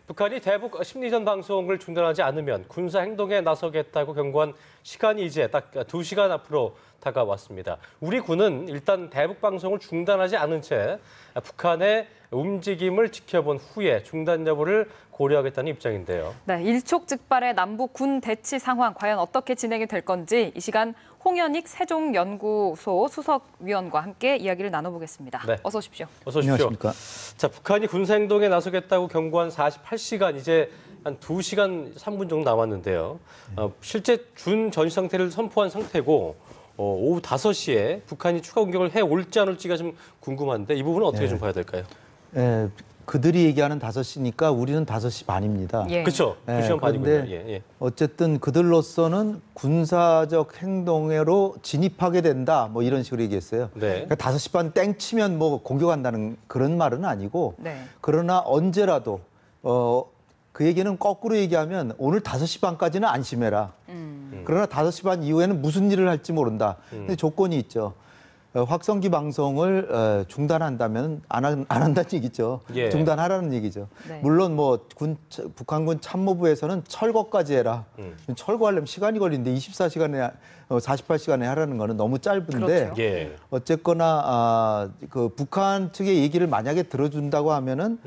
북한이 대북 심리전 방송을 중단하지 않으면 군사 행동에 나서겠다고 경고한 시간이 이제 딱 2시간 앞으로 다가왔습니다. 우리 군은 일단 대북 방송을 중단하지 않은 채 북한의 움직임을 지켜본 후에 중단 여부를 고려하겠다는 입장인데요. 네, 일촉즉발의 남북 군 대치 상황 과연 어떻게 진행이 될 건지 이 시간 홍현익 세종연구소 수석위원과 함께 이야기를 나눠보겠습니다. 네. 어서 오십시오. 어서 오십시오. 안녕하십니까. 자, 북한이 군사 행동에 나서겠다고 경고한 48시간 이제 한 2시간 3분 정도 남았는데요. 실제 준 전시 상태를 선포한 상태고 오후 5시에 북한이 추가 공격을 해올지 안 올지가 좀 궁금한데 이 부분은 어떻게 좀 봐야 될까요? 그들이 얘기하는 5시니까 우리는 5시 반입니다. 예. 그렇죠. 2시간 반이군요. 예. 어쨌든 그들로서는 군사적 행동으로 진입하게 된다. 뭐 이런 식으로 얘기했어요. 네. 그러니까 5시 반 땡 치면 뭐 공격한다는 그런 말은 아니고 네. 그러나 언제라도 그 얘기는 거꾸로 얘기하면 오늘 5시 반까지는 안심해라. 그러나 5시 반 이후에는 무슨 일을 할지 모른다. 근데 조건이 있죠. 확성기 방송을 중단한다면 안 한다는 얘기죠. 예. 중단하라는 얘기죠. 네. 물론 뭐 북한군 참모부에서는 철거까지 해라. 철거하려면 시간이 걸리는데 24시간에 48시간에 하라는 거는 너무 짧은데 그렇죠. 예. 어쨌거나 그 북한 측의 얘기를 만약에 들어준다고 하면은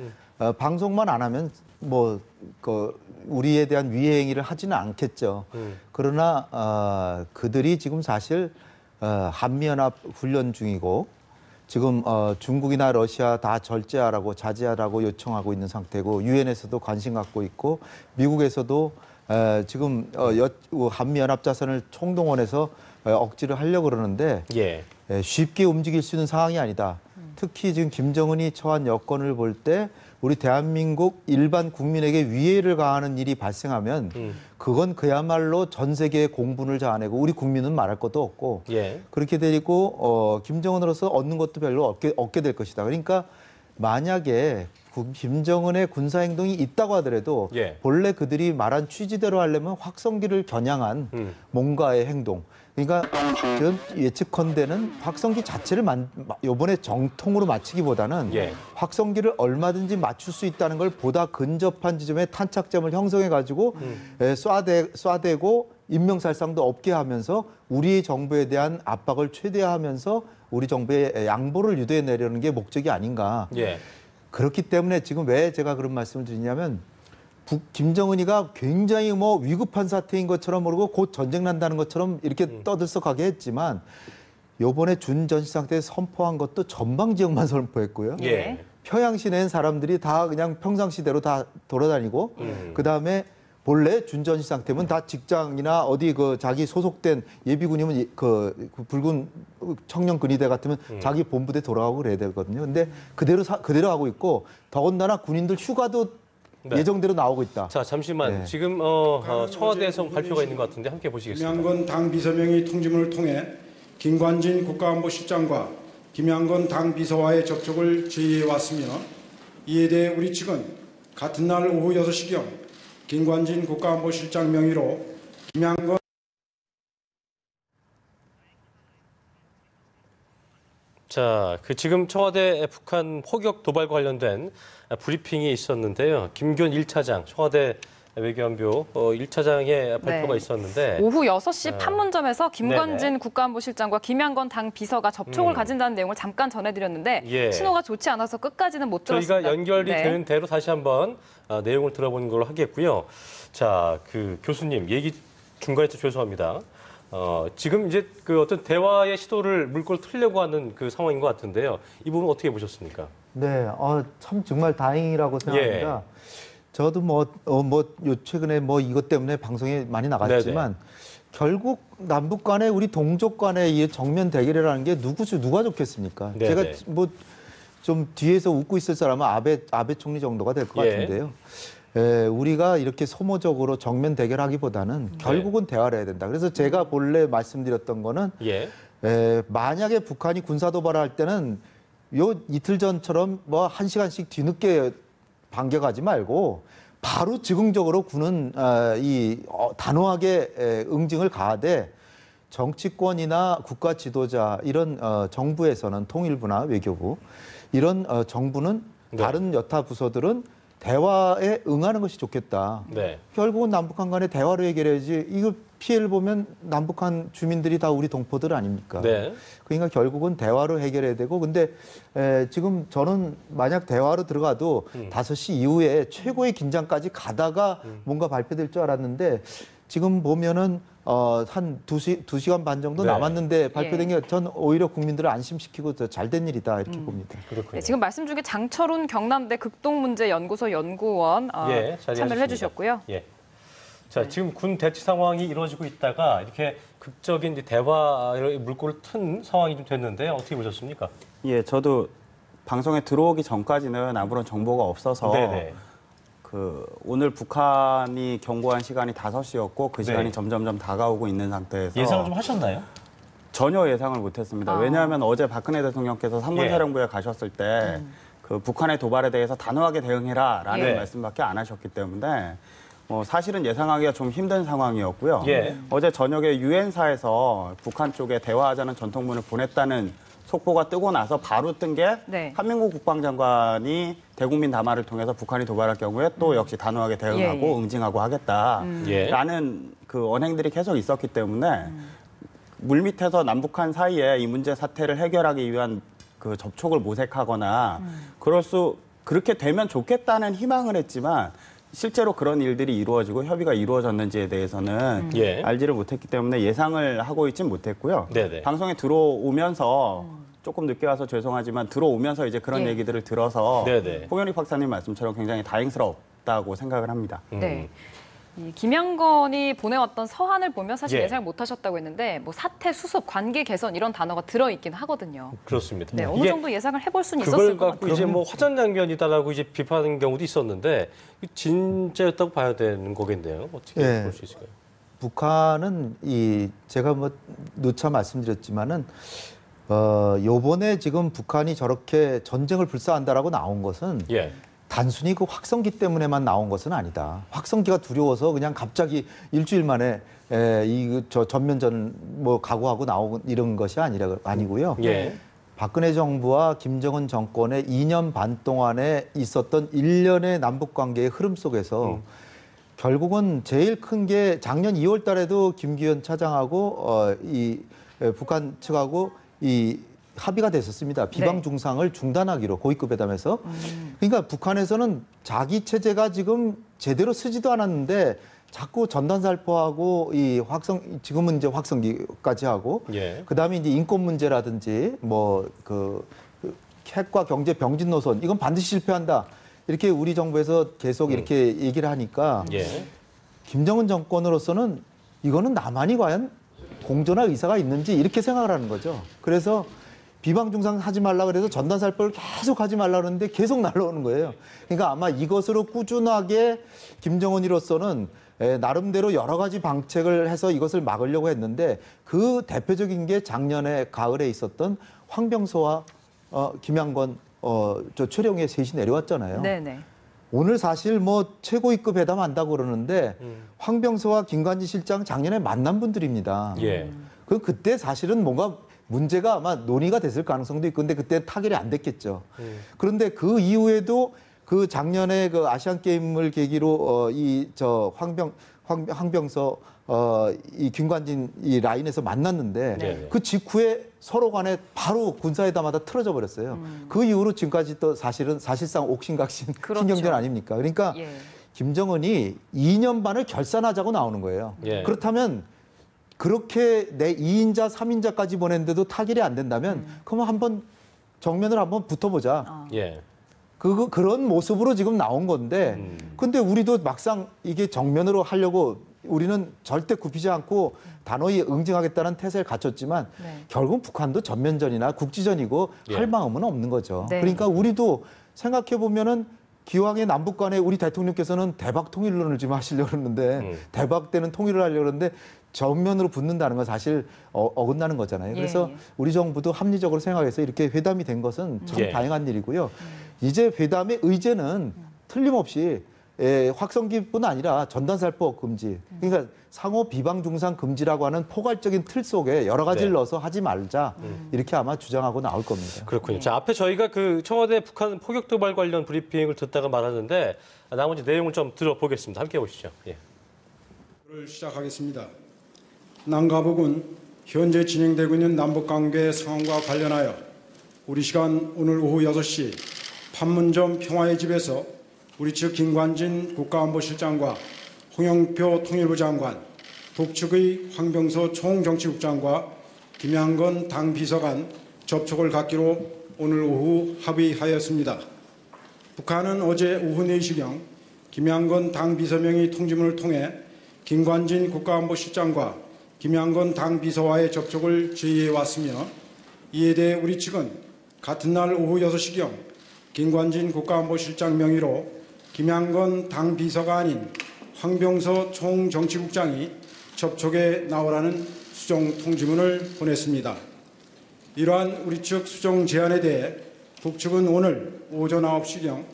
방송만 안 하면 뭐 그 우리에 대한 위해 행위를 하지는 않겠죠. 그러나 그들이 지금 사실 한미연합 훈련 중이고 지금 중국이나 러시아 다 절제하라고 자제하라고 요청하고 있는 상태고 유엔에서도 관심 갖고 있고 미국에서도 지금 한미연합 자산을 총동원해서 억지를 하려고 그러는데 예. 쉽게 움직일 수 있는 상황이 아니다. 특히 지금 김정은이 처한 여건을 볼 때 우리 대한민국 일반 국민에게 위해를 가하는 일이 발생하면 그건 그야말로 전 세계의 공분을 자아내고 우리 국민은 말할 것도 없고 예. 그렇게 되고 김정은으로서 얻는 것도 별로 얻게 될 것이다. 그러니까 만약에 김정은의 군사행동이 있다고 하더라도 예. 본래 그들이 말한 취지대로 하려면 확성기를 겨냥한 뭔가의 행동. 그러니까 예측컨대는 확성기 자체를 이번에 정통으로 맞추기보다는 예. 확성기를 얼마든지 맞출 수 있다는 걸 보다 근접한 지점에 탄착점을 형성해가지고 쏴대고 인명살상도 없게 하면서 우리 정부에 대한 압박을 최대화하면서 우리 정부의 양보를 유도해내려는 게 목적이 아닌가. 예. 그렇기 때문에 지금 왜 제가 그런 말씀을 드리냐면 김정은이가 굉장히 뭐 위급한 사태인 것처럼 모르고 곧 전쟁 난다는 것처럼 이렇게 떠들썩하게 했지만 요번에 준 전시 상태에서 선포한 것도 전방 지역만 선포했고요. 예. 평양 시내엔 사람들이 다 그냥 평상시대로 다 돌아다니고 그다음에 본래 준 전시 상태면 다 직장이나 어디 그 자기 소속된 예비군이면 그 붉은 청년 근위대 같으면 자기 본부대 돌아가고 그래야 되거든요. 근데 그대로 하고 있고 더군다나 군인들 휴가도 네. 예정대로 나오고 있다. 자, 잠시만. 네. 지금 청와대에서 발표가 있는 것 같은데 함께 보시겠습니다. 김양건 당 비서명의 통지문을 통해 김관진 국가안보실장과 김양건 당 비서와의 접촉을 제의해 왔으며 이에 대해 우리 측은 같은 날 오후 6시경 김관진 국가안보실장 명의로 김양건 자, 지금 청와대 북한 포격 도발과 관련된 브리핑이 있었는데요. 김교훈 1차장, 청와대 외교안보 1차장의 발표가 네. 있었는데 오후 6시 판문점에서 김관진 네네. 국가안보실장과 김양건 당 비서가 접촉을 가진다는 내용을 잠깐 전해드렸는데 예. 신호가 좋지 않아서 끝까지는 못 들었습니다. 저희가 연결이 네. 되는 대로 다시 한번 내용을 들어보는 걸로 하겠고요. 자, 교수님 얘기 중간에 또 죄송합니다. 지금 이제 그 어떤 대화의 시도를 물꼬를 틀려고 하는 그 상황인 것 같은데요. 이 부분 어떻게 보셨습니까? 네, 참 정말 다행이라고 생각합니다. 저도 최근에 이것 때문에 방송에 많이 나갔지만 결국 남북 간에 우리 동족 간의 이 정면 대결이라는 게 누가 좋겠습니까? 네네. 제가 좀 뒤에서 웃고 있을 사람은 아베 총리 정도가 될 것 같은데요. 우리가 이렇게 소모적으로 정면 대결하기보다는 결국은 대화를 해야 된다. 그래서 제가 본래 말씀드렸던 거는 만약에 북한이 군사도발을 할 때는 요 이틀 전처럼 1시간씩 뒤늦게 반격하지 말고 바로 즉흥적으로 군은 단호하게 응징을 가하되 정치권이나 국가 지도자 이런 정부에서는 통일부나 외교부 이런 정부는 다른 여타 부서들은 대화에 응하는 것이 좋겠다. 네. 결국은 남북한 간의 대화로 해결해야지. 이거 피해를 보면 남북한 주민들이 다 우리 동포들 아닙니까? 네. 그러니까 결국은 대화로 해결해야 되고, 근데 지금 저는 만약 대화로 들어가도 5시 이후에 최고의 긴장까지 가다가 뭔가 발표될 줄 알았는데, 지금 보면은 한 2시간 반 정도 네. 남았는데 발표된 게 전 오히려 국민들을 안심시키고 더 잘된 일이다 이렇게 봅니다. 그렇군요. 네, 지금 말씀 중에 장철훈 경남대 극동문제연구소 연구원 예, 참여를 자리하셨습니다. 해주셨고요. 예. 자, 지금 군 대치 상황이 이루어지고 있다가 이렇게 극적인 이제 대화의 물꼬를 튼 상황이 좀 됐는데 어떻게 보셨습니까? 예, 저도 방송에 들어오기 전까지는 아무런 정보가 없어서 네네. 오늘 북한이 경고한 시간이 5시였고 그 시간이 네. 점점점 다가오고 있는 상태에서 예상을 좀 하셨나요? 전혀 예상을 못했습니다. 왜냐하면 어제 박근혜 대통령께서 삼군사령부에 가셨을 때 그 북한의 도발에 대해서 단호하게 대응해라라는 예. 말씀밖에 안 하셨기 때문에 사실은 예상하기가 좀 힘든 상황이었고요. 예. 어제 저녁에 유엔사에서 북한 쪽에 대화하자는 전통문을 보냈다는 속보가 뜨고 나서 바로 뜬 게 네. 한민국 국방장관이 대국민 담화를 통해서 북한이 도발할 경우에 또 역시 단호하게 대응하고 예, 예. 응징하고 하겠다라는 그 언행들이 계속 있었기 때문에 물밑에서 남북한 사이에 이 문제 사태를 해결하기 위한 그 접촉을 모색하거나 그렇게 되면 좋겠다는 희망을 했지만 실제로 그런 일들이 이루어지고 협의가 이루어졌는지에 대해서는 예. 알지를 못했기 때문에 예상을 하고 있진 못했고요. 네네. 방송에 들어오면서 조금 늦게 와서 죄송하지만 들어오면서 이제 그런 예. 얘기들을 들어서 네네. 홍현익 박사님 말씀처럼 굉장히 다행스럽다고 생각을 합니다. 네. 이 김양건이 보내왔던 서한을 보면 사실 예. 예상을 못하셨다고 했는데 뭐 사태 수습, 관계 개선 이런 단어가 들어있긴 하거든요. 그렇습니다. 네, 어느 이게 정도 예상을 해볼 수는 그걸 있었을 것 갖고 같아요. 이제 뭐 화전 장면이다라고 이제 비판하는 경우도 있었는데 진짜였다고 봐야 되는 거겠네요. 어떻게 예. 볼 수 있을까요? 북한은 제가 뭐 누차 말씀드렸지만은 요번에 지금 북한이 저렇게 전쟁을 불사한다라고 나온 것은 예. 단순히 그 확성기 때문에만 나온 것은 아니다. 확성기가 두려워서 그냥 갑자기 일주일 만에 저 전면전 뭐 각오하고 나온 이런 것이 아니고요. 예. 박근혜 정부와 김정은 정권의 2년 반 동안에 있었던 일련의 남북 관계의 흐름 속에서 결국은 제일 큰 게 작년 2월 달에도 김기현 차장하고 북한 측하고 합의가 됐었습니다. 비방 네. 중상을 중단하기로 고위급 회담에서. 그러니까 북한에서는 자기 체제가 지금 제대로 쓰지도 않았는데 자꾸 전단살포하고 지금은 이제 확성기까지 하고 예. 그다음에 이제 인권 문제라든지 핵과 경제 병진 노선 이건 반드시 실패한다. 이렇게 우리 정부에서 계속 이렇게 얘기를 하니까 예. 김정은 정권으로서는 이거는 남한이 과연 공존할 의사가 있는지 이렇게 생각을 하는 거죠. 그래서 비방 중상 하지 말라 그래서 전단살포를 계속 하지 말라 그러는데 계속 날라오는 거예요. 그러니까 아마 이것으로 꾸준하게 김정은이로서는 나름대로 여러 가지 방책을 해서 이것을 막으려고 했는데 그 대표적인 게 작년에 가을에 있었던 황병서와 김양건 저 최룡의 셋이 내려왔잖아요. 네네. 오늘 사실 뭐 최고위급 회담한다고 그러는데 황병서와 김관지 실장 작년에 만난 분들입니다. 예. 그때 사실은 뭔가 문제가 아마 논의가 됐을 가능성도 있고 근데 그때 타결이 안 됐겠죠. 그런데 그 이후에도 그 작년에 그 아시안 게임을 계기로 황병서 이 김관진 이 라인에서 만났는데 네네. 그 직후에 서로 간에 바로 군사회담하다 틀어져 버렸어요. 그 이후로 지금까지 또 사실상 옥신각신 그렇죠. 신경전 아닙니까? 그러니까 예. 김정은이 2년 반을 결산하자고 나오는 거예요. 예. 그렇다면 그렇게 내 2인자, 3인자까지 보냈는데도 타결이 안 된다면 그럼 한번 정면으로 한번 붙어보자. 예. 그런 모습으로 지금 나온 건데 근데 우리도 막상 이게 정면으로 하려고 우리는 절대 굽히지 않고 단호히 응징하겠다는 태세를 갖췄지만 네. 결국 북한도 전면전이나 국지전이고 예. 할 마음은 없는 거죠. 네. 그러니까 우리도 생각해 보면은 기왕에 남북 간에 우리 대통령께서는 대박 통일론을 지금 하시려고 그러는데 대박되는 통일을 하려고 그러는데 정면으로 붙는다는 건 사실 어긋나는 거잖아요. 그래서 예. 우리 정부도 합리적으로 생각해서 이렇게 회담이 된 것은 참 예. 다행한 일이고요. 이제 회담의 의제는 틀림없이 확성기뿐 아니라 전단살포 금지. 그러니까 상호 비방 중상 금지라고 하는 포괄적인 틀 속에 여러 가지를 네. 넣어서 하지 말자. 이렇게 아마 주장하고 나올 겁니다. 그렇군요. 자, 앞에 저희가 그 청와대 북한 포격 도발 관련 브리핑을 듣다가 말았는데 나머지 내용을 좀 들어보겠습니다. 함께 보시죠. 예. 를 시작하겠습니다. 남가북은 현재 진행되고 있는 남북관계 상황과 관련하여 우리 시간 오늘 오후 6시 판문점 평화의 집에서 우리 측 김관진 국가안보실장과 홍영표 통일부 장관, 북측의 황병서 총정치국장과 김양건 당비서관 접촉을 갖기로 오늘 오후 합의하였습니다. 북한은 어제 오후 4시경 김양건 당비서명의 통지문을 통해 김관진 국가안보실장과 김양건 당비서와의 접촉을 제의해 왔으며 이에 대해 우리 측은 같은 날 오후 6시경 김관진 국가안보실장 명의로 김양건 당비서가 아닌 황병서 총정치국장이 접촉에 나오라는 수정 통지문을 보냈습니다. 이러한 우리 측 수정 제안에 대해 북측은 오늘 오전 9시경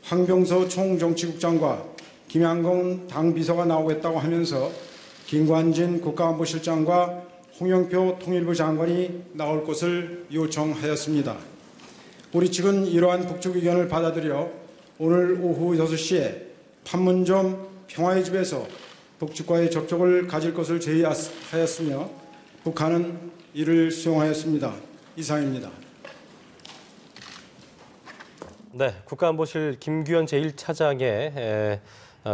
황병서 총정치국장과 김양건 당비서가 나오겠다고 하면서 김관진 국가안보실장과 홍영표 통일부 장관이 나올 것을 요청하였습니다. 우리 측은 이러한 북측 의견을 받아들여 오늘 오후 6시에 판문점 평화의 집에서 북측과의 접촉을 가질 것을 제의하였으며 북한은 이를 수용하였습니다. 이상입니다. 네, 국가안보실 김규현 제1차장의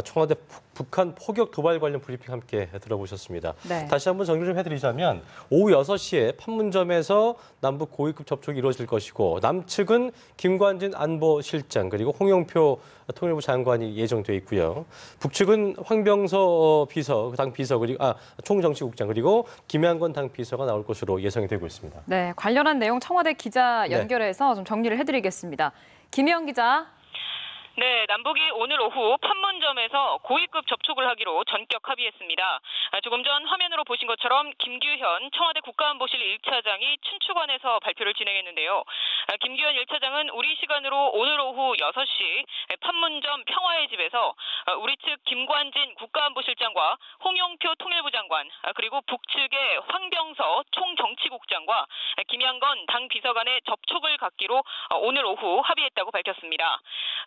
청와대 북한 포격 도발 관련 브리핑 함께 들어보셨습니다. 네. 다시 한번 정리 좀 해드리자면 오후 6시에 판문점에서 남북 고위급 접촉이 이루어질 것이고 남측은 김관진 안보실장 그리고 홍영표 통일부 장관이 예정돼 있고요. 북측은 황병서 비서, 당 비서 그리고 총정치국장 그리고 김양건 당 비서가 나올 것으로 예상이 되고 있습니다. 네, 관련한 내용 청와대 기자 연결해서 좀 정리를 해드리겠습니다. 김혜영 기자. 네, 남북이 오늘 오후 판문점에서 고위급 접촉을 하기로 전격 합의했습니다. 조금 전 화면으로 보신 것처럼 김규현 청와대 국가안보실 1차장이 춘추관에서 발표를 진행했는데요. 김규현 1차장은 우리 시간으로 오늘 오후 6시 판문점 평화의 집에서 우리 측 김관진 국가안보실장과 홍영표 통일부 장관 그리고 북측의 황병서 총정치국장과 김양건 당 비서관의 접촉을 갖기로 오늘 오후 합의했다고 밝혔습니다.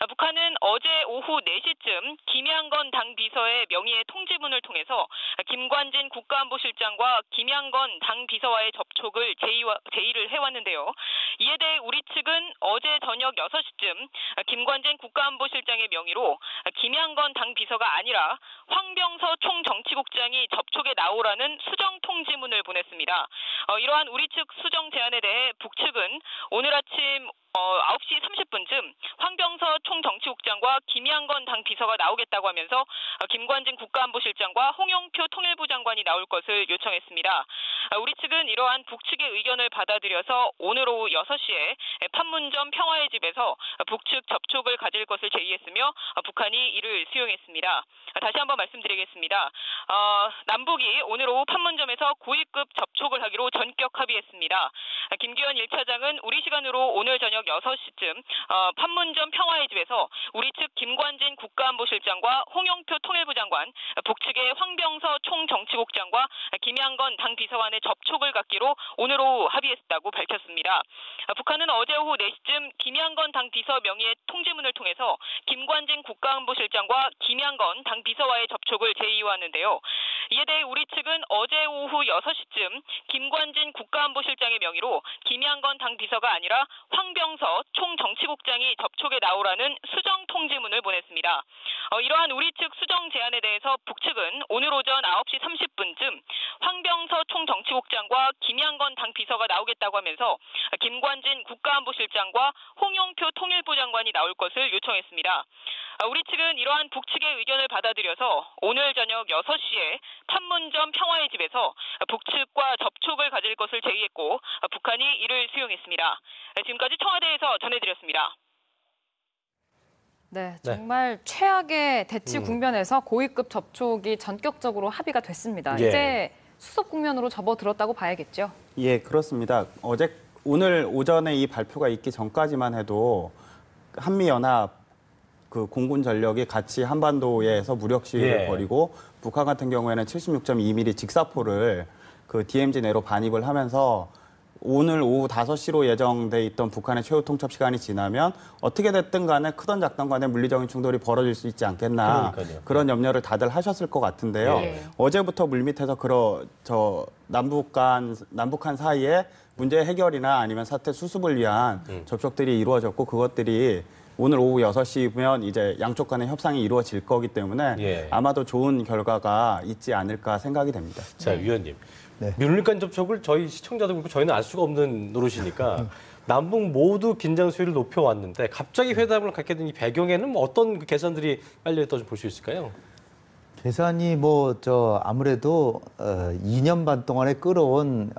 북한은 어제 오후 4시쯤 김양건 당 비서의 명의의 통지문을 통해서 김관진 국가안보실장과 김양건 당 비서와의 접촉을 제의를 해왔는데요. 이에 대해 우리 측은 어제 저녁 6시쯤 김관진 국가안보실장의 명의로 김양건 당 비서가 아니라 황병서 총정치국장이 접촉에 나오라는 수정 통지문을 보냈습니다. 이러한 우리 측 수정 제안에 대해 북측은 오늘 아침 9시 30분쯤 황병서 총정치국장과 김양건 당 비서가 나오겠다고 하면서 김관진 국가안보실장과 홍영표 통일부 장관이 나올 것을 요청했습니다. 우리 측은 이러한 북측의 의견을 받아들여서 오늘 오후 6시에 판문점 평화의 집에서 북측 접촉을 가질 것을 제의했으며 북한이 이를 수용했습니다. 다시 한번 말씀드리겠습니다. 남북이 오늘 오후 판문점에서 고위급 접촉을 하기로 전격 합의했습니다. 김규현 1차장은 우리 시간으로 오늘 저녁 6시쯤 판문점 평화의 집에서 우리 측 김관진 국가안보실장과 홍영표 통일부 장관, 북측의 황병서 총정치국장과 김양건 당 비서관의 접촉을 갖기로 오늘 오후 합의했다고 밝혔습니다. 북한은 어제 오후 4시쯤 김양건 당 비서 명의의 통지문을 통해서 김관진 국가안보실장과 김양건 당 비서와의 접촉을 제의해왔는데요. 이에 대해 우리 측은 어제 오후 6시쯤 김관진 국가안보실장의 명의로 김양건 당 비서가 아니라 황병서 총정치국장이 접촉에 나오라는 수정 통지문을 보냈습니다. 이러한 우리 측 수정 제안에 대해서 북측은 오늘 오전 9시 30분쯤 황병서 총정치국장과 김양건 당 비서가 나오겠다고 하면서 김관진 국가안보실장과 홍영표 통일부 장관이 나올 것을 요청했습니다. 우리 측은 이러한 북측의 의견을 받아들여서 오늘 저녁 6시에 판문점 평화의 집에서 북측과 접촉을 가질 것을 제의했고 북한이 이를 수용했습니다. 지금까지 청와대에서 전해드렸습니다. 네, 정말 최악의 대치 국면에서 고위급 접촉이 전격적으로 합의가 됐습니다. 예. 이제 수습 국면으로 접어들었다고 봐야겠죠? 예, 그렇습니다. 오늘 오전에 이 발표가 있기 전까지만 해도 한미연합 그 공군 전력이 같이 한반도에서 무력 시위를 예. 벌이고 북한 같은 경우에는 76.2mm 직사포를 그 DMZ 내로 반입을 하면서 오늘 오후 5시로 예정돼 있던 북한의 최후 통첩 시간이 지나면 어떻게 됐든 간에 크던 작던 간에 물리적인 충돌이 벌어질 수 있지 않겠나. 그러니까요. 그런 염려를 다들 하셨을 것 같은데요. 예. 어제부터 물밑에서 남북한 사이에 문제 해결이나 아니면 사태 수습을 위한 접촉들이 이루어졌고 그것들이 오늘 오후 6시면 이제 양쪽 간의 협상이 이루어질 거기 때문에 예. 아마도 좋은 결과가 있지 않을까 생각이 됩니다. 자, 위원님. 네. 밀간 접촉을 저희 시청자도 그렇고 저희는 알 수가 없는 노릇이니까 남북 모두 긴장 수위를 높여왔는데 갑자기 회담을 갖게 된 이 배경에는 뭐 어떤 그 계산들이 깔려있다고 볼 수 있을까요? 계산이 아무래도 2년 반 동안에 끌어온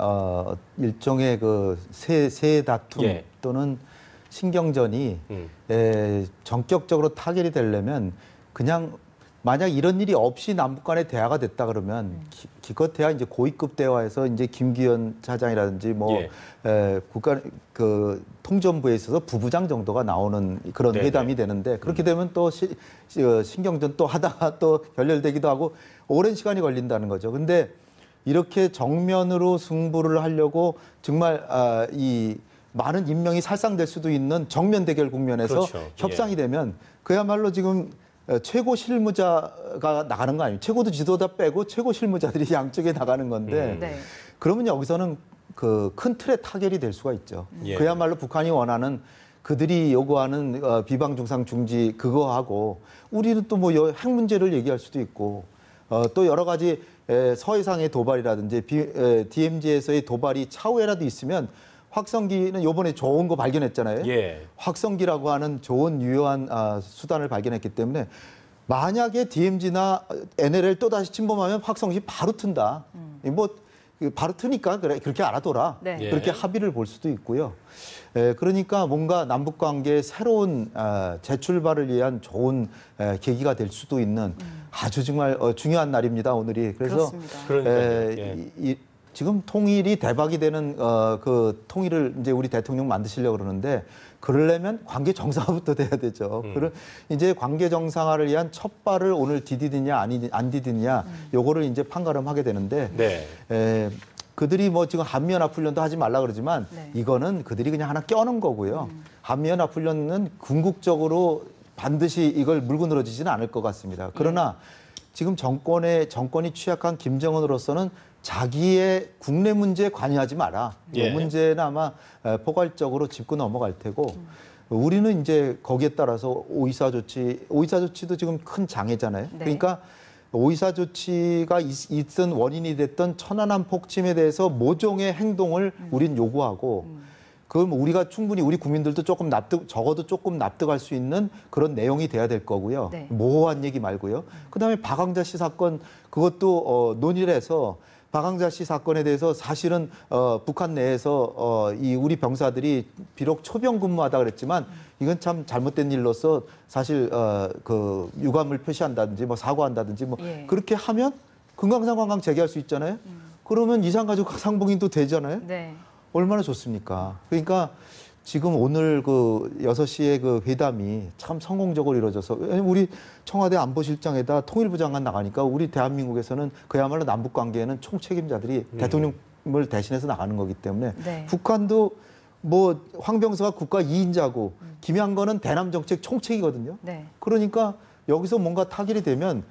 일종의 그 세 다툼 예. 또는 신경전이 전격적으로 타결이 되려면 그냥 만약 이런 일이 없이 남북 간의 대화가 됐다 그러면 기껏해야 이제 고위급 대화에서 이제 김기현 차장이라든지 국가 그 통전부에 있어서 부부장 정도가 나오는 그런 네네. 회담이 되는데 그렇게 되면 또 신경전 또 하다가 또 결렬되기도 하고 오랜 시간이 걸린다는 거죠. 근데 이렇게 정면으로 승부를 하려고 정말 이 많은 인명이 살상될 수도 있는 정면 대결 국면에서 그렇죠. 협상이 되면 그야말로 지금 최고 실무자가 나가는 거 아니에요. 최고도 지도자 빼고 최고 실무자들이 양쪽에 나가는 건데 네. 그러면 여기서는 그 큰 틀의 타결이 될 수가 있죠. 예. 그야말로 북한이 원하는 그들이 요구하는 비방 중상 중지 그거 하고 우리는 또 뭐 핵 문제를 얘기할 수도 있고 또 여러 가지 서해상의 도발이라든지 DMZ에서의 도발이 차후에라도 있으면 확성기는 요번에 좋은 거 발견했잖아요. 예. 확성기라고 하는 좋은 유효한 수단을 발견했기 때문에 만약에 DMZ나 NLL 또다시 침범하면 확성기 바로 튼다. 뭐 바로 트니까 그래 그렇게 알아둬라. 네. 예. 그렇게 합의를 볼 수도 있고요. 그러니까 뭔가 남북 관계의 새로운 재출발을 위한 좋은 계기가 될 수도 있는 아주 정말 중요한 날입니다. 오늘이. 그래서 그렇습니다. 그러니까요. 예. 지금 통일이 대박이 되는 그 통일을 이제 우리 대통령 만드시려고 그러는데 그러려면 관계 정상화부터 돼야 되죠. 그런 이제 관계 정상화를 위한 첫 발을 오늘 디디느냐 안 디디느냐 요거를 이제 판가름하게 되는데 네. 그들이 뭐 지금 한미연합훈련도 하지 말라 그러지만 네. 이거는 그들이 그냥 하나 껴는 거고요. 한미연합훈련은 궁극적으로 반드시 이걸 물고 늘어지지는 않을 것 같습니다. 그러나 지금 정권이 취약한 김정은으로서는 자기의 국내 문제에 관여하지 마라. 예. 이 문제는 아마 포괄적으로 짚고 넘어갈 테고 우리는 이제 거기에 따라서 오이사 조치도 지금 큰 장애잖아요. 네. 그러니까 오이사 조치가 있던 원인이 됐던 천안함 폭침에 대해서 모종의 행동을 우린 요구하고 그걸 뭐 우리가 충분히 우리 국민들도 적어도 조금 납득할 수 있는 그런 내용이 돼야 될 거고요. 네. 모호한 얘기 말고요. 그다음에 박광자 씨 사건 그것도 논의를 해서 박광자 씨 사건에 대해서 사실은 북한 내에서 이 우리 병사들이 비록 초병 근무하다 그랬지만 이건 참 잘못된 일로서 사실 그 유감을 표시한다든지 뭐 사과한다든지 뭐 예. 그렇게 하면 금강산 관광 재개할 수 있잖아요. 그러면 이산가족 상봉인도 되잖아요. 네. 얼마나 좋습니까? 그러니까 지금 오늘 그 6시에 그 회담이 참 성공적으로 이루어져서 왜냐면 우리 청와대 안보실장에다 통일부 장관 나가니까 우리 대한민국에서는 그야말로 남북 관계에는 총책임자들이 대통령을 대신해서 나가는 거기 때문에 네. 북한도 뭐 황병서가 국가 2인자고 김양건은 대남 정책 총책이거든요. 네. 그러니까 여기서 뭔가 타결이 되면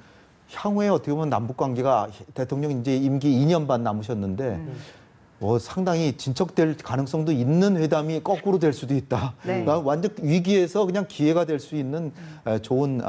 향후에 어떻게 보면 남북 관계가 대통령 이제 임기 2년 반 남으셨는데 상당히 진척될 가능성도 있는 회담이 거꾸로 될 수도 있다. 네. 그러니까 완전 위기에서 그냥 기회가 될 수 있는 좋은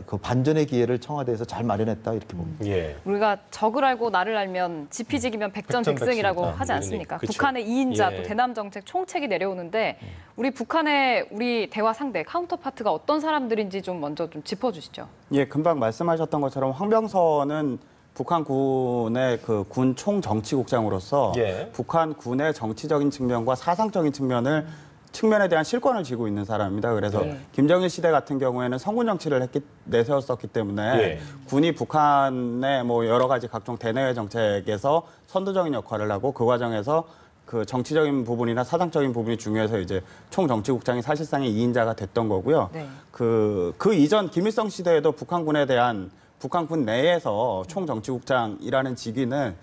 그 반전의 기회를 청와대에서 잘 마련했다 이렇게 봅니다. 예. 우리가 적을 알고 나를 알면 지피지기면 백전백승이라고 백전백승이다. 하지 않습니까? 그쵸. 북한의 2인자 예. 또 대남 정책 총책이 내려오는데 우리 대화 상대 카운터파트가 어떤 사람들인지 좀 먼저 좀 짚어주시죠. 예, 금방 말씀하셨던 것처럼 황병서는 북한군의 그 군 총정치국장으로서 예. 북한 군의 정치적인 측면과 사상적인 측면에 대한 실권을 쥐고 있는 사람입니다. 그래서 네. 김정일 시대 같은 경우에는 성군 정치를 내세웠었기 때문에 예. 군이 북한의 뭐 여러 가지 각종 대내외 정책에서 선도적인 역할을 하고 그 과정에서 그 정치적인 부분이나 사당적인 부분이 중요해서 이제 총정치국장이 사실상의 2인자가 됐던 거고요. 네. 그 이전 김일성 시대에도 북한군에 대한 북한군 내에서 총정치국장이라는 직위는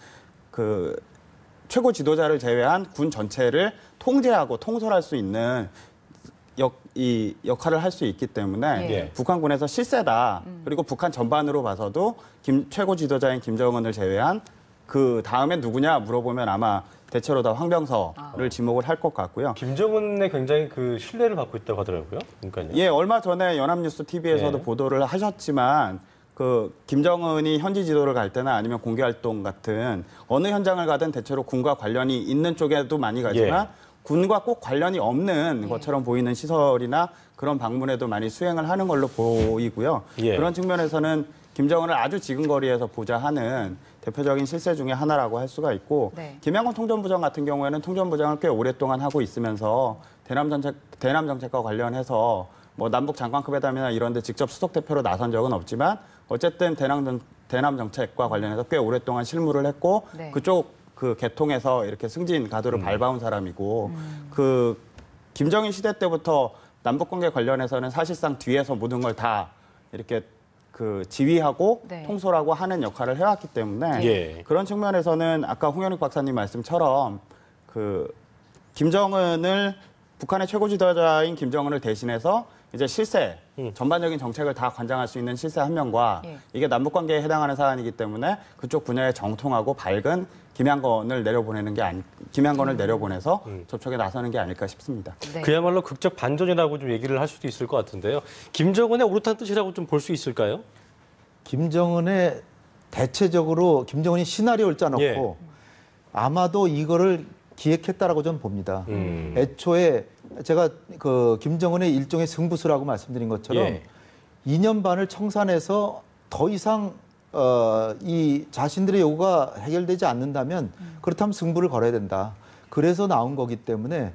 그 최고 지도자를 제외한 군 전체를 통제하고 통솔할 수 있는 이 역할을 할 수 있기 때문에 예. 북한군에서 실세다. 그리고 북한 전반으로 봐서도 최고 지도자인 김정은을 제외한 그 다음에 누구냐 물어보면 아마 대체로 다 황병서를 지목을 할 것 같고요. 김정은에 굉장히 그 신뢰를 받고 있다고 하더라고요. 그러니까요. 예, 얼마 전에 연합뉴스 TV에서도 예. 보도를 하셨지만 그 김정은이 현지 지도를 갈 때나 아니면 공개 활동 같은 어느 현장을 가든 대체로 군과 관련이 있는 쪽에도 많이 가지만 군과 꼭 관련이 없는 것처럼 보이는 시설이나 그런 방문에도 많이 수행을 하는 걸로 보이고요. 예. 그런 측면에서는 김정은을 아주 지근거리에서 보자 하는 대표적인 실세 중에 하나라고 할 수가 있고 네. 김양곤 통전부장 같은 경우에는 통전부장을 꽤 오랫동안 하고 있으면서 대남 정책과 관련해서 뭐 남북 장관급 회담이나 이런 데 직접 수석 대표로 나선 적은 없지만 어쨌든 대남 정책과 관련해서 꽤 오랫동안 실무를 했고 네. 그쪽 그 계통에서 이렇게 승진 가도를 밟아온 사람이고 그 김정일 시대 때부터 남북 관계 관련해서는 사실상 뒤에서 모든 걸 다 이렇게 그 지휘하고 네. 통솔하고 하는 역할을 해왔기 때문에 예. 그런 측면에서는 아까 홍현익 박사님 말씀처럼 그 김정은을 북한의 최고 지도자인 김정은을 대신해서 이제 실세 전반적인 정책을 다 관장할 수 있는 실세 한 명과 예. 이게 남북 관계에 해당하는 사안이기 때문에 그쪽 분야에 정통하고 밝은 김양건을 내려보내서 접촉에 나서는 게 아닐까 싶습니다. 네. 그야말로 극적 반전이라고 좀 얘기를 할 수도 있을 것 같은데요. 김정은의 오롯한 뜻이라고 좀 볼 수 있을까요? 김정은의 대체적으로 김정은이 시나리오를 짜놓고 예. 아마도 이거를 기획했다라고 저는 봅니다. 음. 애초에 제가 그 김정은의 일종의 승부수라고 말씀드린 것처럼 예. 2년 반을 청산해서 더 이상 이 자신들의 요구가 해결되지 않는다면 그렇다면 승부를 걸어야 된다. 그래서 나온 거기 때문에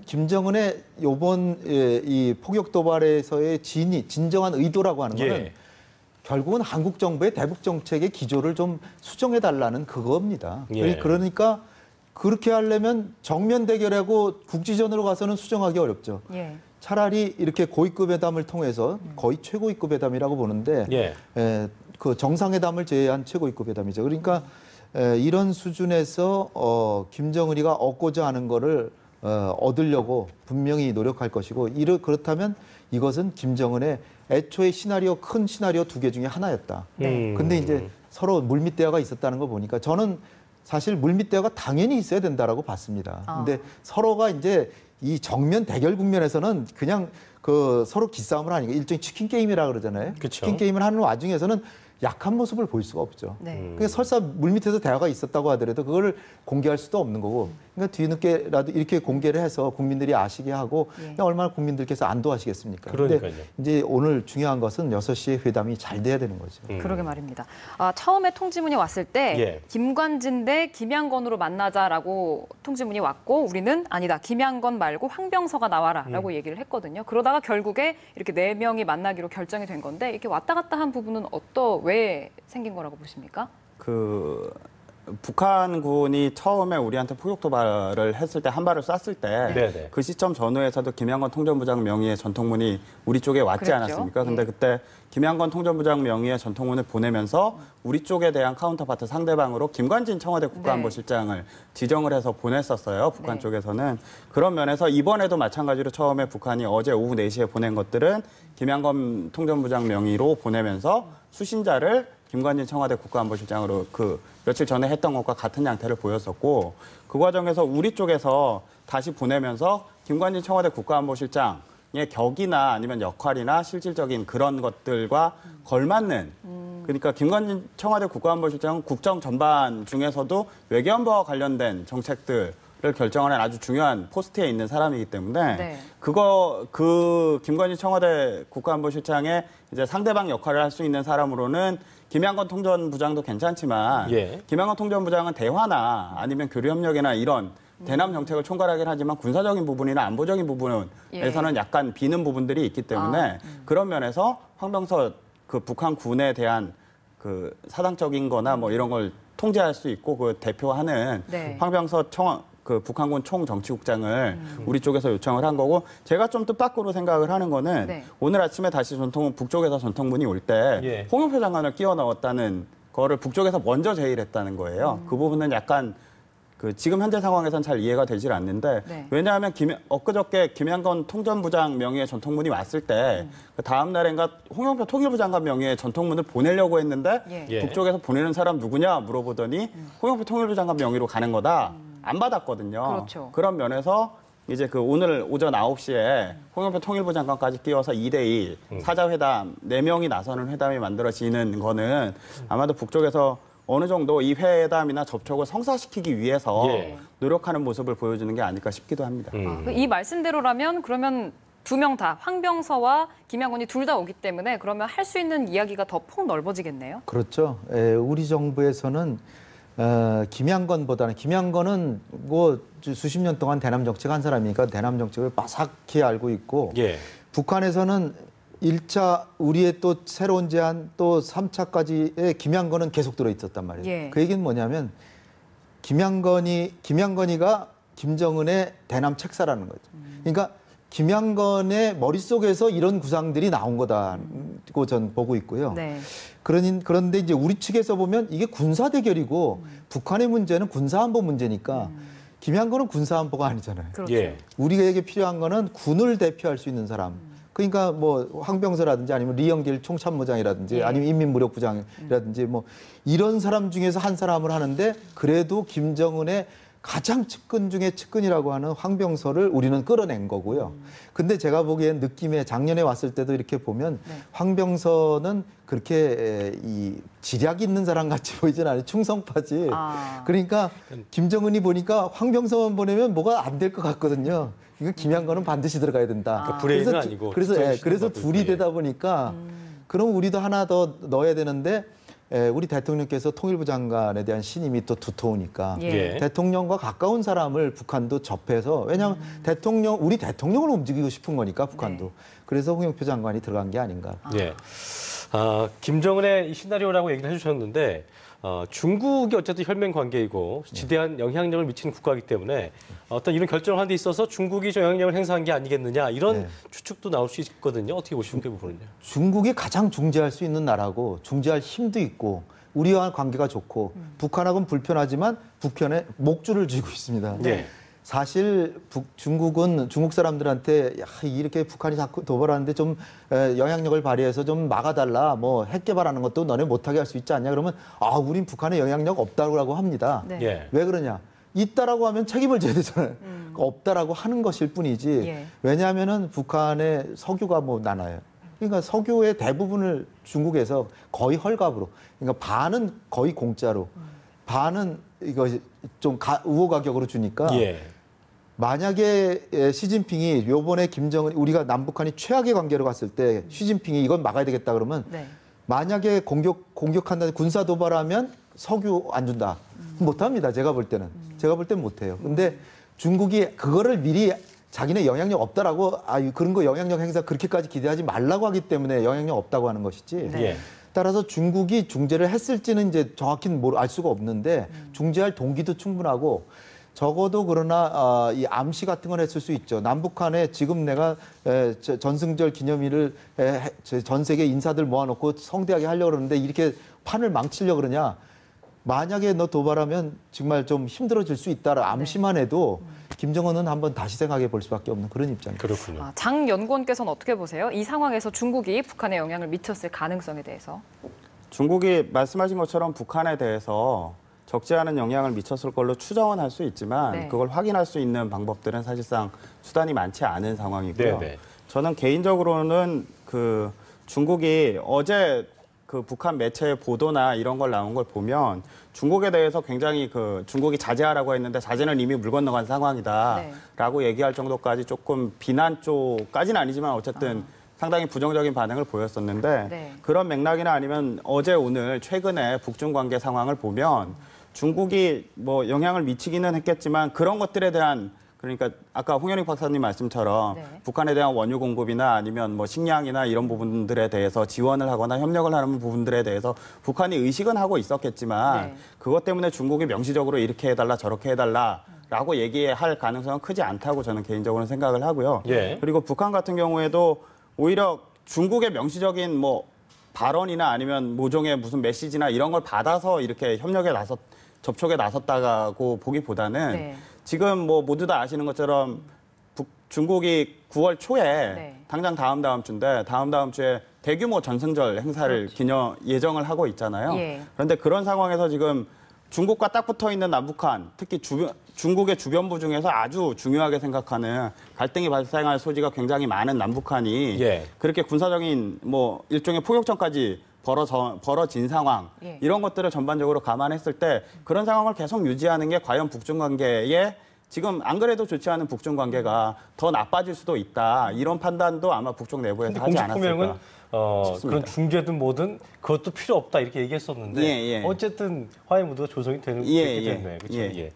김정은의 요번 이 폭격 도발에서의 진정한 의도라고 하는 거는 예. 결국은 한국 정부의 대북 정책의 기조를 좀 수정해 달라는 그겁니다. 예. 그러니까 그렇게 하려면 정면 대결하고 국지전으로 가서는 수정하기 어렵죠. 예. 차라리 이렇게 고위급 회담을 통해서 거의 최고위급 회담이라고 보는데 예. 그 정상회담을 제외한 최고위급 회담이죠. 그러니까 이런 수준에서 김정은이가 얻고자 하는 거를 얻으려고 분명히 노력할 것이고 네. 그렇다면 이것은 김정은의 애초의 시나리오 큰 시나리오 2개 중에 하나였다. 네. 근데 이제 서로 물밑대화가 있었다는 거 보니까 저는 사실 물밑대화가 당연히 있어야 된다라고 봤습니다. 근데 서로가 이제 이 정면 대결 국면에서는 그냥 그 서로 기싸움을 하니까 일종의 치킨 게임이라 그러잖아요. 그쵸. 치킨 게임을 하는 와중에서는 약한 모습을 볼 수가 없죠. 네. 그러니까 설사 물밑에서 대화가 있었다고 하더라도 그걸 공개할 수도 없는 거고. 그러니까 뒤늦게라도 이렇게 공개를 해서 국민들이 아시게 하고 예. 그냥 얼마나 국민들께서 안도하시겠습니까? 근데 그러니까요. 이제 오늘 중요한 것은 6시에 회담이 잘 돼야 되는 거죠. 그러게 말입니다. 처음에 통지문이 왔을 때 예. 김관진 대 김양건으로 만나자라고 통지문이 왔고 우리는 아니다. 김양건 말고 황병서가 나와라라고 얘기를 했거든요. 그러다가 결국에 이렇게 4명이 만나기로 결정이 된 건데 이렇게 왔다 갔다 한 부분은 왜 생긴 거라고 보십니까? 그 북한군이 처음에 우리한테 포격 도발을 했을 때 한 발을 쐈을 때 네네. 그 시점 전후에서도 김양건 통전부장 명의의 전통문이 우리 쪽에 왔지 그랬죠. 않았습니까? 근데 예. 그때 김양건 통전부장 명의의 전통문을 보내면서 우리 쪽에 대한 카운터파트 상대방으로 김관진 청와대 국가안보실장을 지정을 해서 보냈었어요. 북한 네. 쪽에서는. 그런 면에서 이번에도 마찬가지로 처음에 북한이 어제 오후 4시에 보낸 것들은 김양건 통전부장 명의로 보내면서 수신자를 김관진 청와대 국가안보실장으로 그 며칠 전에 했던 것과 같은 양태를 보였었고 그 과정에서 우리 쪽에서 다시 보내면서 김관진 청와대 국가안보실장의 격이나 아니면 역할이나 실질적인 그런 것들과 걸맞는 그러니까 김관진 청와대 국가안보실장은 국정 전반 중에서도 외교안보와 관련된 정책들 를 결정하는 아주 중요한 포스트에 있는 사람이기 때문에 네. 그 김관진 청와대 국가안보실장의 이제 상대방 역할을 할 수 있는 사람으로는 김양건 통전부장도 괜찮지만 예. 김양건 통전부장은 대화나 아니면 교류협력이나 이런 대남 정책을 총괄하긴 하지만 군사적인 부분이나 안보적인 부분에서는 약간 비는 부분들이 있기 때문에 그런 면에서 황병서 그 북한 군에 대한 그 사당적인 거나 뭐 이런 걸 통제할 수 있고 그 대표하는 네. 황병서 그 북한군 총정치국장을 우리 쪽에서 요청을 한 거고 제가 좀 뜻밖으로 생각을 하는 거는 네. 오늘 아침에 다시 북쪽에서 전통문이 올 때 예. 홍영표 장관을 끼워 넣었다는 거를 북쪽에서 먼저 제의했다는 거예요. 그 부분은 약간 그 지금 현재 상황에선 잘 이해가 되질 않는데 네. 왜냐하면 엊그저께 김양건 통전부장 명의의 전통문이 왔을 때 그 다음 날인가 홍영표 통일부 장관 명의의 전통문을 보내려고 했는데 예. 북쪽에서 보내는 사람 누구냐 물어보더니 홍영표 통일부 장관 명의로 가는 거다. 안 받았거든요. 그렇죠. 그런 면에서 이제 그 오늘 오전 9시에 홍영표 통일부 장관까지 끼워서 2대2 사자회담 4명이 나서는 회담이 만들어지는 거는 아마도 북쪽에서 어느 정도 이 회담이나 접촉을 성사시키기 위해서 예. 노력하는 모습을 보여주는 게 아닐까 싶기도 합니다. 이 말씀대로라면 그러면 두 명 다 황병서와 김양건이 둘 다 오기 때문에 그러면 할 수 있는 이야기가 더 폭 넓어지겠네요. 그렇죠. 우리 정부에서는 김양건보다는 김양건은 뭐 수십 년 동안 대남 정책한 사람이니까 대남 정책을 빠삭히 알고 있고 예. 북한에서는 1차 우리의 또 새로운 제안 또 3차까지의 김양건은 계속 들어 있었단 말이에요. 예. 그 얘기는 뭐냐면 김양건이가 김정은의 대남 책사라는 거죠. 그러니까 김양건의 머릿속에서 이런 구상들이 나온 거다고 전 보고 있고요. 네. 그런데 이제 우리 측에서 보면 이게 군사 대결이고 북한의 문제는 군사안보 문제니까 김양건은 군사안보가 아니잖아요. 그렇죠. 예. 우리에게 필요한 거는 군을 대표할 수 있는 사람. 그러니까 뭐 황병서라든지 아니면 리영길 총참모장이라든지 예. 아니면 인민무력부장이라든지 뭐 이런 사람 중에서 한 사람을 하는데 그래도 김정은의 가장 측근 중에 측근이라고 하는 황병서를 우리는 끌어낸 거고요. 근데 제가 보기엔 느낌에 작년에 왔을 때도 이렇게 보면 네. 황병서는 그렇게 이 지략 있는 사람 같이 보이진 않아요. 충성파지. 아. 그러니까 김정은이 보니까 황병서만 보내면 뭐가 안 될 것 같거든요. 이거 김양건은 반드시 들어가야 된다. 그 브레인은 아니고 그래서 둘이 되다 보니까 그럼 우리도 하나 더 넣어야 되는데 우리 대통령께서 통일부 장관에 대한 신임이 또 두터우니까 예. 대통령과 가까운 사람을 북한도 접해서 왜냐하면 우리 대통령을 움직이고 싶은 거니까 북한도. 네. 그래서 홍영표 장관이 들어간 게 아닌가. 예. 김정은의 이 시나리오라고 얘기를 해주셨는데 중국이 어쨌든 혈맹 관계이고 지대한 영향력을 미치는 국가이기 때문에 어떤 이런 결정을 하는 데 있어서 중국이 좀 영향력을 행사한 게 아니겠느냐 이런 네. 추측도 나올 수 있거든요. 어떻게 보시면 그 부분은요? 중국이 가장 중재할 수 있는 나라고 중재할 힘도 있고 우리와 관계가 좋고 북한하고는 불편하지만 북한에 목줄을 쥐고 있습니다. 네. 사실 중국 사람들한테 이렇게 북한이 자꾸 도발하는데 좀 영향력을 발휘해서 좀 막아달라. 뭐 핵 개발하는 것도 너네 못하게 할 수 있지 않냐. 그러면 우린 북한에 영향력 없다고 합니다. 네. 예. 왜 그러냐? 있다라고 하면 책임을 져야 되잖아요. 없다라고 하는 것일 뿐이지. 예. 왜냐하면은 북한의 석유가 뭐 나눠요. 그러니까 석유의 대부분을 중국에서 거의 헐값으로, 그러니까 반은 거의 공짜로, 반은 이거 좀 우호 가격으로 주니까. 예. 만약에 시진핑이 요번에 우리가 남북한이 최악의 관계로 갔을 때 시진핑이 이건 막아야 되겠다 그러면 네. 만약에 공격한다, 군사 도발하면 석유 안 준다. 못합니다. 제가 볼 때는. 제가 볼 땐 못해요. 근데 중국이 그거를 미리 자기네 영향력 없다라고 그런 거 영향력 행사 그렇게까지 기대하지 말라고 하기 때문에 영향력 없다고 하는 것이지. 네. 예. 따라서 중국이 중재를 했을지는 이제 정확히는 알 수가 없는데 중재할 동기도 충분하고 적어도 그러나 이 암시 같은 건 했을 수 있죠. 남북한에 지금 내가 전승절 기념일을 전 세계 인사들 모아놓고 성대하게 하려고 그러는데 이렇게 판을 망치려고 그러냐. 만약에 너 도발하면 정말 좀 힘들어질 수 있다라 암시만 해도 김정은은 한번 다시 생각해 볼 수밖에 없는 그런 입장입니다. 그렇군요. 장 연구원께서는 어떻게 보세요? 이 상황에서 중국이 북한에 영향을 미쳤을 가능성에 대해서. 중국이 말씀하신 것처럼 북한에 대해서 적지 않은 영향을 미쳤을 걸로 추정은 할 수 있지만 네. 그걸 확인할 수 있는 방법들은 사실상 수단이 많지 않은 상황이고요. 네네. 저는 개인적으로는 그 중국이 어제 그 북한 매체의 보도나 이런 걸 나온 걸 보면 중국에 대해서 굉장히 중국이 자제하라고 했는데 자제는 이미 물 건너간 상황이다라고 얘기할 정도까지 조금 비난 쪽까지는 아니지만 어쨌든 상당히 부정적인 반응을 보였었는데 네. 그런 맥락이나 아니면 어제 오늘 최근에 북중 관계 상황을 보면 중국이 뭐 영향을 미치기는 했겠지만 그런 것들에 대한 그러니까 아까 홍현익 박사님 말씀처럼 네. 북한에 대한 원유 공급이나 아니면 뭐 식량이나 이런 부분들에 대해서 지원을 하거나 협력을 하는 부분들에 대해서 북한이 의식은 하고 있었겠지만 네. 그것 때문에 중국이 명시적으로 이렇게 해달라 저렇게 해달라라고 얘기할 가능성은 크지 않다고 저는 개인적으로 생각을 하고요. 예. 그리고 북한 같은 경우에도 오히려 중국의 명시적인 뭐 발언이나 아니면 모종의 무슨 메시지나 이런 걸 받아서 이렇게 접촉에 나섰다고 보기보다는 네. 지금 뭐 모두 다 아시는 것처럼 중국이 9월 초에 네. 당장 다음 주인데 다음 주에 대규모 전승절 행사를 예정을 하고 있잖아요. 예. 그런데 그런 상황에서 지금 중국과 딱 붙어 있는 남북한, 특히 중국의 주변부 중에서 아주 중요하게 생각하는 갈등이 발생할 소지가 굉장히 많은 남북한이 예. 그렇게 군사적인 뭐 일종의 포격전까지 벌어진 상황 예. 이런 것들을 전반적으로 감안했을 때 그런 상황을 계속 유지하는 게 과연 북중 관계에 지금 안 그래도 좋지 않은 북중 관계가 더 나빠질 수도 있다 이런 판단도 아마 북쪽 내부에서 하지 공식 않았을까. 표명은 그런 중재든 뭐든 그것도 필요 없다 이렇게 얘기했었는데 예. 어쨌든 화해 무드가 조성이 되는 예. 됐네요. 그렇죠? 예. 예.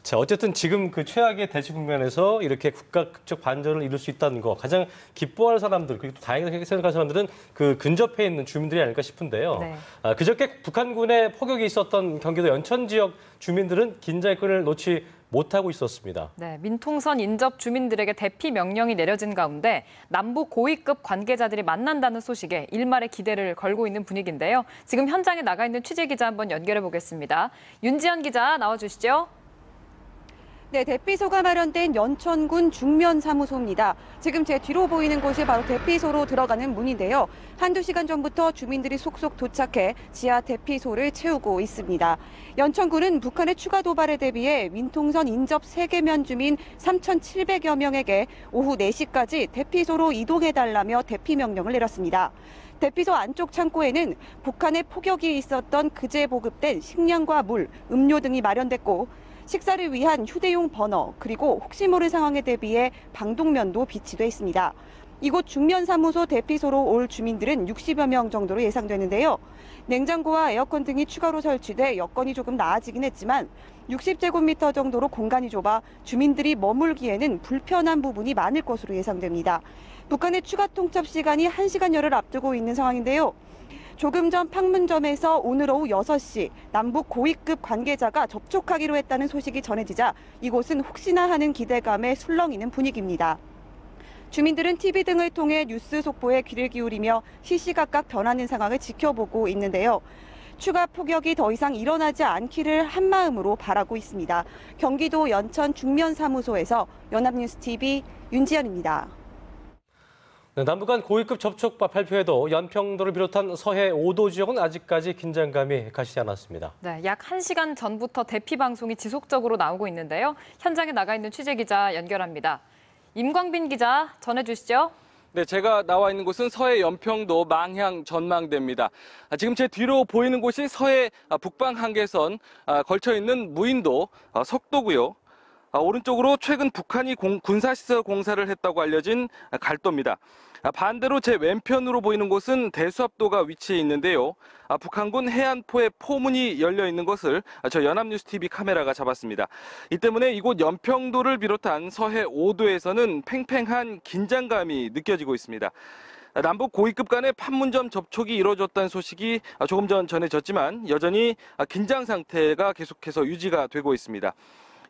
자, 어쨌든 지금 그 최악의 대치 국면에서 이렇게 국가적 반전을 이룰 수 있다는 거 가장 기뻐할 사람들 그리고 또 다행하게 생각하는 사람들은 그 근접해 있는 주민들이 아닐까 싶은데요. 네. 그저께 북한군의 포격이 있었던 경기도 연천 지역 주민들은 긴장의 끈을 놓지 못하고 있었습니다. 네, 민통선 인접 주민들에게 대피 명령이 내려진 가운데 남북 고위급 관계자들이 만난다는 소식에 일말의 기대를 걸고 있는 분위기인데요. 지금 현장에 나가 있는 취재기자 한번 연결해 보겠습니다. 윤지연 기자 나와주시죠. 네, 대피소가 마련된 연천군 중면사무소입니다. 지금 제 뒤로 보이는 곳이 바로 대피소로 들어가는 문인데요. 한두 시간 전부터 주민들이 속속 도착해 지하 대피소를 채우고 있습니다. 연천군은 북한의 추가 도발에 대비해 민통선 인접 3개면 주민 3,700여 명에게 오후 4시까지 대피소로 이동해달라며 대피 명령을 내렸습니다. 대피소 안쪽 창고에는 북한의 포격이 있었던 그제 보급된 식량과 물, 음료 등이 마련됐고 식사를 위한 휴대용 버너 그리고 혹시 모를 상황에 대비해 방독면도 비치돼 있습니다. 이곳 중면사무소 대피소로 올 주민들은 60여 명 정도로 예상되는데요. 냉장고와 에어컨 등이 추가로 설치돼 여건이 조금 나아지긴 했지만 60제곱미터 정도로 공간이 좁아 주민들이 머물기에는 불편한 부분이 많을 것으로 예상됩니다. 북한의 추가 통첩 시간이 1시간여를 앞두고 있는 상황인데요. 조금 전 판문점에서 오늘 오후 6시 남북 고위급 관계자가 접촉하기로 했다는 소식이 전해지자 이곳은 혹시나 하는 기대감에 술렁이는 분위기입니다. 주민들은 TV 등을 통해 뉴스 속보에 귀를 기울이며 시시각각 변하는 상황을 지켜보고 있는데요. 추가 포격이 더 이상 일어나지 않기를 한마음으로 바라고 있습니다. 경기도 연천 중면사무소에서 연합뉴스TV 윤지연입니다. 네, 남북 간 고위급 접촉 발표에도 연평도를 비롯한 서해 5도 지역은 아직까지 긴장감이 가시지 않았습니다. 네, 약 1시간 전부터 대피 방송이 지속적으로 나오고 있는데요. 현장에 나가 있는 취재기자 연결합니다. 임광빈 기자 전해주시죠. 네, 제가 나와 있는 곳은 서해 연평도 망향 전망대입니다. 지금 제 뒤로 보이는 곳이 서해 북방 한계선 걸쳐 있는 무인도 석도고요. 오른쪽으로 최근 북한이 군사시설 공사를 했다고 알려진 갈도입니다. 반대로 제 왼편으로 보이는 곳은 대수압도가 위치해 있는데요. 북한군 해안포에 포문이 열려 있는 것을 저 연합뉴스TV 카메라가 잡았습니다. 이 때문에 이곳 연평도를 비롯한 서해 5도에서는 팽팽한 긴장감이 느껴지고 있습니다. 남북 고위급 간의 판문점 접촉이 이루어졌다는 소식이 조금 전 전해졌지만 여전히 긴장 상태가 계속해서 유지가 되고 있습니다.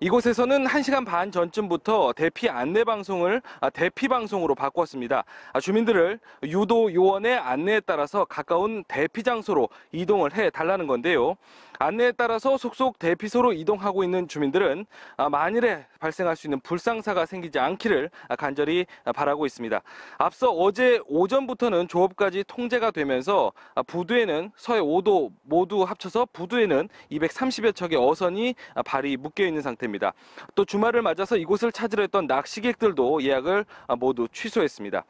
이곳에서는 1시간 반 전쯤부터 대피 안내 방송을 대피 방송으로 바꿨습니다. 주민들을 유도 요원의 안내에 따라서 가까운 대피 장소로 이동을 해달라는 건데요. 안내에 따라서 속속 대피소로 이동하고 있는 주민들은 만일에 발생할 수 있는 불상사가 생기지 않기를 간절히 바라고 있습니다. 앞서 어제 오전부터는 조업까지 통제가 되면서 부두에는 서해 5도 모두 합쳐서 부두에는 230여 척의 어선이 발이 묶여 있는 상태입니다. 또 주말을 맞아서 이곳을 찾으려 했던 낚시객들도 예약을 모두 취소했습니다.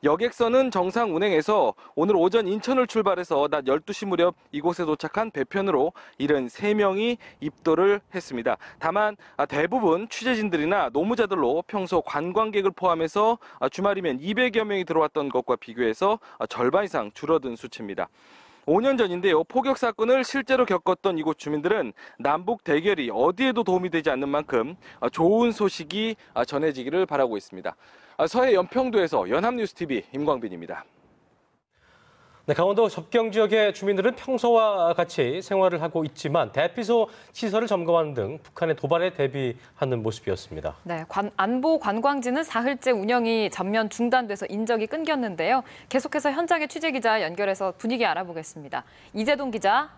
여객선은 정상 운행해서 오늘 오전 인천을 출발해서 낮 12시 무렵 이곳에 도착한 배편으로 73명이 입도를 했습니다. 다만 대부분 취재진들이나 노무자들로 평소 관광객을 포함해서 주말이면 200여 명이 들어왔던 것과 비교해서 절반 이상 줄어든 수치입니다. 5년 전인데요. 포격 사건을 실제로 겪었던 이곳 주민들은 남북 대결이 어디에도 도움이 되지 않는 만큼 좋은 소식이 전해지기를 바라고 있습니다. 서해 연평도에서 연합뉴스TV 임광빈입니다. 네, 강원도 접경 지역의 주민들은 평소와 같이 생활을 하고 있지만 대피소 시설을 점검하는 등 북한의 도발에 대비하는 모습이었습니다. 네, 안보 관광지는 사흘째 운영이 전면 중단돼서 인적이 끊겼는데요. 계속해서 현장의 취재기자 연결해서 분위기 알아보겠습니다. 이재동 기자.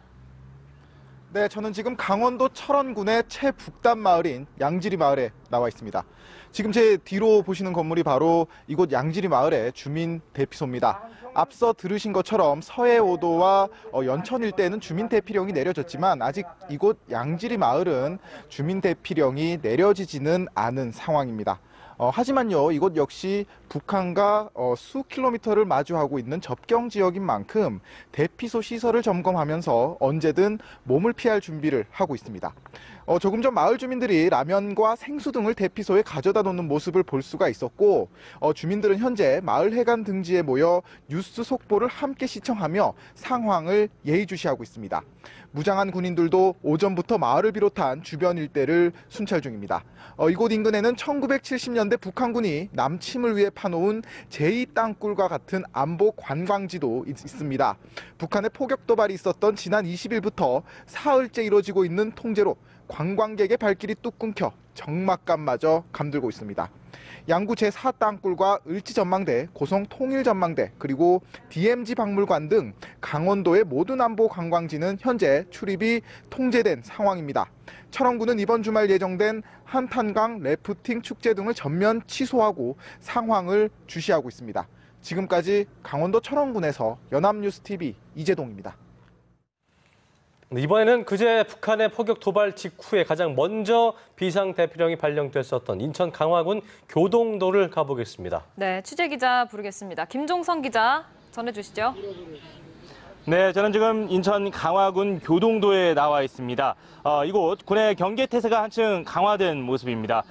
네, 저는 지금 강원도 철원군의 최북단 마을인 양지리 마을에 나와 있습니다. 지금 제 뒤로 보시는 건물이 바로 이곳 양지리 마을의 주민 대피소입니다. 앞서 들으신 것처럼 서해 5도와 연천 일대에는 주민 대피령이 내려졌지만 아직 이곳 양지리 마을은 주민 대피령이 내려지지는 않은 상황입니다. 하지만요, 이곳 역시 북한과 수 킬로미터를 마주하고 있는 접경 지역인 만큼 대피소 시설을 점검하면서 언제든 몸을 피할 준비를 하고 있습니다. 조금 전 마을 주민들이 라면과 생수 등을 대피소에 가져다 놓는 모습을 볼 수가 있었고, 주민들은 현재 마을 해관 등지에 모여 뉴스 속보를 함께 시청하며 상황을 예의주시하고 있습니다. 무장한 군인들도 오전부터 마을을 비롯한 주변 일대를 순찰 중입니다. 이곳 인근에는 1970년대 북한군이 남침을 위해 파놓은 제2땅굴과 같은 안보 관광지도 있습니다. 북한의 포격 도발이 있었던 지난 20일부터 사흘째 이뤄지고 있는 통제로 관광객의 발길이 뚝 끊겨 적막감마저 감돌고 있습니다. 양구 제4땅굴과 을지전망대, 고성통일전망대, 그리고 DMZ 박물관 등 강원도의 모든 안보 관광지는 현재 출입이 통제된 상황입니다. 철원군은 이번 주말 예정된 한탄강 래프팅 축제 등을 전면 취소하고 상황을 주시하고 있습니다. 지금까지 강원도 철원군에서 연합뉴스TV 이재동입니다. 이번에는 그제 북한의 포격 도발 직후에 가장 먼저 비상대피령이 발령됐었던 인천 강화군 교동도를 가보겠습니다. 네, 취재기자 부르겠습니다. 김종성 기자 전해주시죠. 네, 저는 지금 인천 강화군 교동도에 나와 있습니다. 이곳 군의 경계 태세가 한층 강화된 모습입니다.